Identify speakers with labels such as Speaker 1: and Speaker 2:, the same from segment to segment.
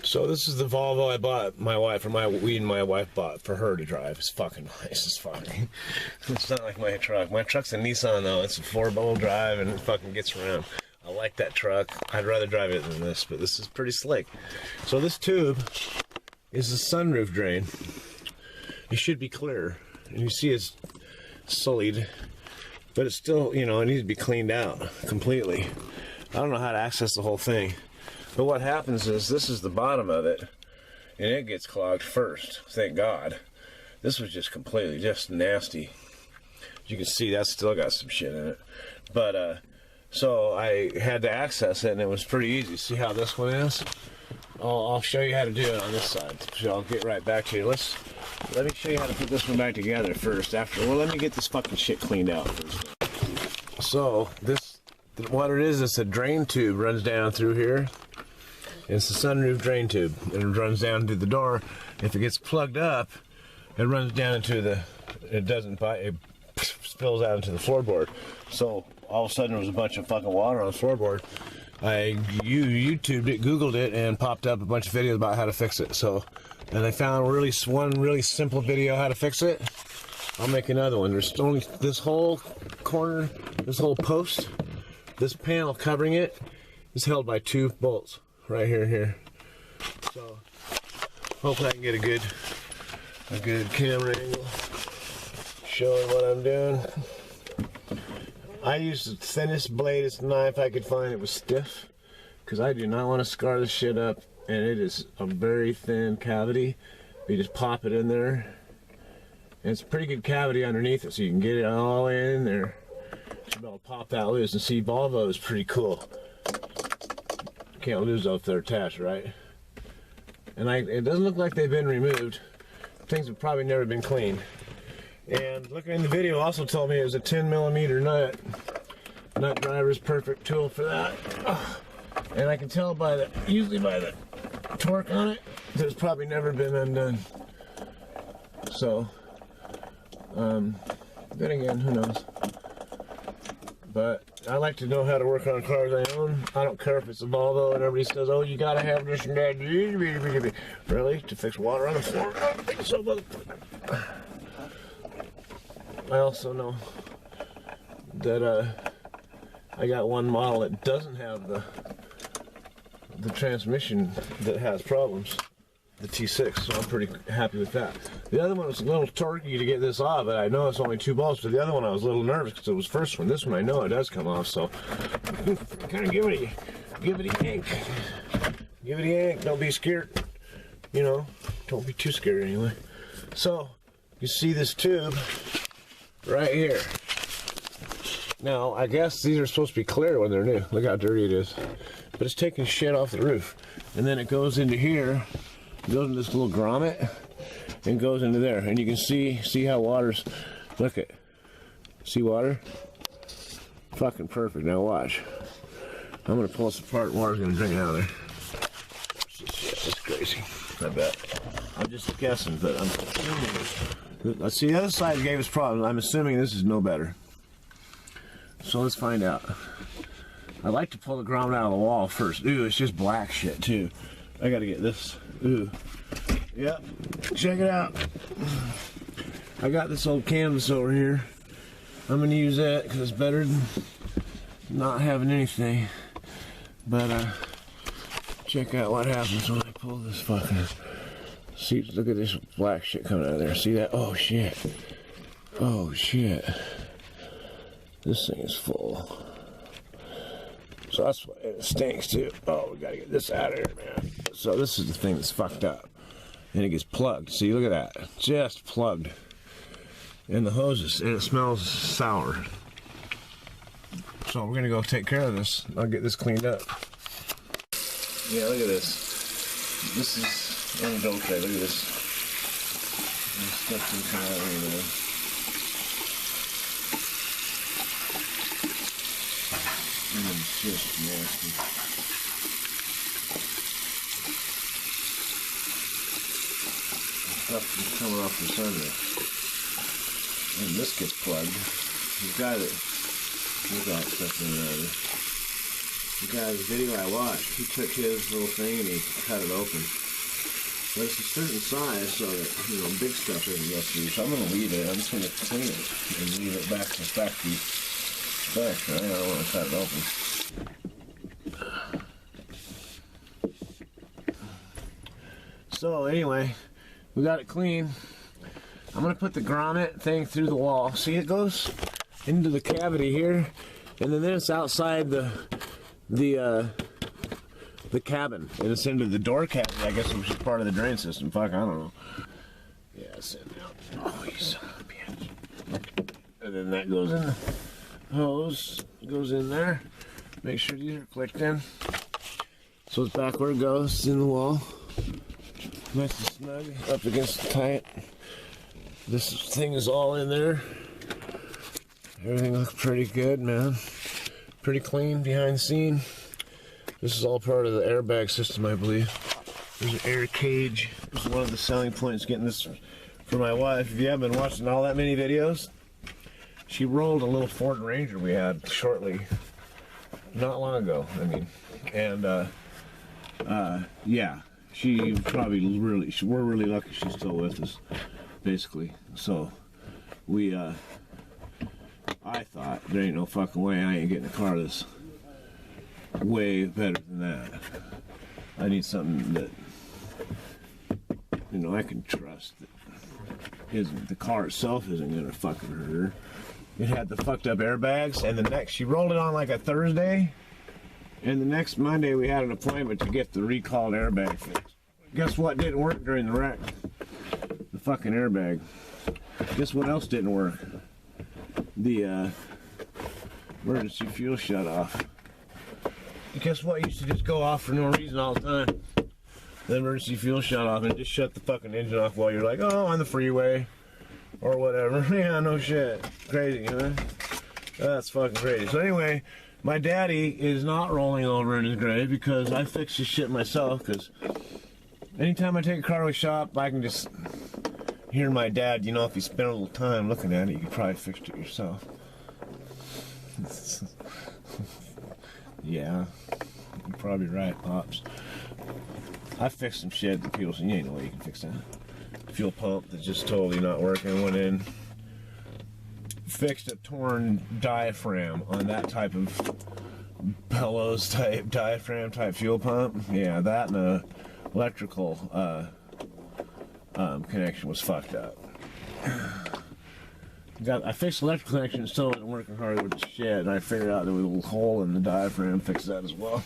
Speaker 1: So this is the Volvo I bought my wife, or we and my wife bought for her to drive. It's fucking nice as fuck. It's not like my truck. My truck's a Nissan though. It's a 4-wheel drive and it fucking gets around. I like that truck. I'd rather drive it than this, but this is pretty slick. So this tube is the sunroof drain. It should be clear, and you see it's sullied, but it's still, you know, it needs to be cleaned out completely. I don't know how to access the whole thing, but what happens is this is the bottom of it, and it gets clogged first. Thank God. This was just completely just nasty. As you can see, that's still got some shit in it, but so I had to access it, and it was pretty easy. See how this one is? I'll show you how to do it on this side. So I'll get right back to you. Let me show you how to put this one back together first. Well, let me get this fucking shit cleaned out first. So what it is, it's a drain tube runs down through here. It's a sunroof drain tube, and it runs down to the door. If it gets plugged up, it runs down into it spills out into the floorboard. So all of a sudden there was a bunch of fucking water on the floorboard. I YouTubed it, Googled it, and popped up a bunch of videos about how to fix it. So, and I found one really simple video how to fix it. I'll make another one. There's only this whole corner, this whole post, this panel covering it is held by 2 bolts right here and here. So hopefully I can get a good camera angle showing what I'm doing. I used the thinnest bladed knife I could find. It was stiff because I do not want to scar this shit up, and it is a very thin cavity. You just pop it in there, and it's a pretty good cavity underneath it, so you can get it all the way in there. You should be able to pop that loose. And see, Volvo is pretty cool. Can't lose those if they're attached, right? And it doesn't look like they've been removed. Things have probably never been cleaned. And looking in the video also told me it was a 10mm nut. Nut driver is perfect tool for that. And I can tell usually by the torque on it, that it's probably never been undone. So, then again, who knows? But I like to know how to work on cars I own. I don't care if it's a Volvo and everybody says, oh, you gotta have this and that. Really? To fix water on the floor? I don't think so, but I also know that I got one model that doesn't have the transmission that has problems, the T6, so I'm pretty happy with that. The other one was a little torquey to get this off, but I know it's only 2 bolts, but the other one I was a little nervous because it was the first one. This one I know it does come off, so kind of give it a yank. Give it a yank, don't be scared, you know, don't be too scared anyway. So, you see this tube right here. Now, I guess these are supposed to be clear when they're new. Look how dirty it is. But it's taking shit off the roof. And then it goes into here, goes into this little grommet, and goes into there. And you can see how water's, look at, see water? Fucking perfect. Now watch. I'm gonna pull this apart and water's gonna drain out of there. Shit, that's crazy. I bet. I'm just guessing, but I'm assuming. Let's see, the other side gave us problems. I'm assuming this is no better. So let's find out. I like to pull the grommet out of the wall first. Ooh, it's just black shit too. I gotta get this. Ooh. Yep. Check it out. I got this old canvas over here. I'm gonna use that because it's better than not having anything. But check out what happens when I pull this fucking. See, look at this black shit coming out of there. See that? Oh shit. Oh shit. This thing is full. So that's why it stinks too. Oh, we gotta get this out of here, man. So this is the thing that's fucked up. And it gets plugged. See, look at that. Just plugged. And the hoses, and it smells sour. So we're gonna go take care of this. I'll get this cleaned up. Yeah, look at this. This is okay. Look at this. There's stuff inside right there. It's just nasty. Stuff is coming off the sunroof. And this gets plugged. You've got it. Look at that stuff in there. The guy's video I watched, he took his little thing and he cut it open. But it's a certain size so that, you know, big stuff doesn't go through. So I'm going to leave it. I'm just going to clean it and leave it back to factory spec. I don't want to cut it open. So anyway, we got it clean. I'm going to put the grommet thing through the wall. See, it goes into the cavity here, and then it's outside the cabin, and it's into the door cavity, I guess, which is part of the drain system. Fuck, I don't know. Yeah, it's in now. Oh, you son of a bitch. And then that goes in the hose, goes in there. Make sure these are clicked in. So it's back where it goes, it's in the wall. Nice and snug, up against the tight. This thing is all in there. Everything looks pretty good, man. Pretty clean behind the scene. This is all part of the airbag system, I believe. There's an air cage. This is one of the selling points getting this for my wife. If you haven't been watching all that many videos, she rolled a little Ford Ranger we had shortly, not long ago, I mean. And, yeah, she probably really, we're really lucky she's still with us, basically. So, we, I thought, there ain't no fucking way I ain't getting a car that's way better than that. I need something that, you know, I can trust that isn't, the car itself isn't gonna fucking hurt her. It had the fucked up airbags, and the next, she rolled it on like a Thursday, and the next Monday we had an appointment to get the recalled airbag fixed. Guess what didn't work during the wreck? The fucking airbag. Guess what else didn't work? The emergency fuel shut off. Guess what used to just go off for no reason all the time? The emergency fuel shut off, and it just shut the fucking engine off while you're like, oh, on the freeway or whatever. Yeah, no shit. Crazy, huh? That's fucking crazy. So anyway, my daddy is not rolling over in his grave because I fix his shit myself, because anytime I take a car to a shop, I can just hear my dad, you know, if you spend a little time looking at it, you could probably fix it yourself. Yeah, you're probably right, Pops. I fixed some shit that people said, you ain't no way you can fix that. Fuel pump that's just totally not working. Went in, fixed a torn diaphragm on that type of bellows type diaphragm type fuel pump. Yeah, that and a electrical connection was fucked up. I fixed the electrical connection, it still wasn't working hard with the shit, and I figured out there was a little hole in the diaphragm, fixed that as well.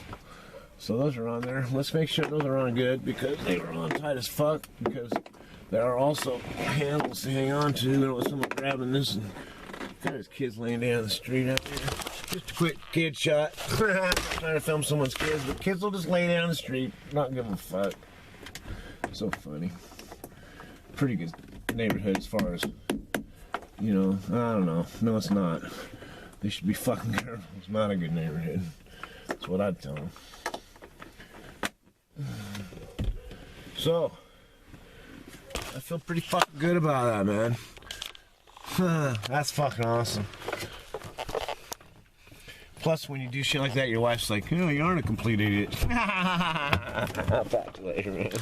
Speaker 1: So those are on there. Let's make sure those are on good, because they were on tight as fuck, because there are also handles to hang on to. There was someone grabbing this, and there's kids laying down the street out there. Just a quick kid shot. Trying to film someone's kids, but kids will just lay down the street, not give a fuck. So funny. Pretty good neighborhood as far as, you know, I don't know. No, it's not. They should be fucking careful. It's not a good neighborhood. That's what I'd tell them. So, I feel pretty fucking good about that, man. That's fucking awesome. Plus, when you do shit like that, your wife's like, oh, you aren't a complete idiot. I'll talk to you later, man.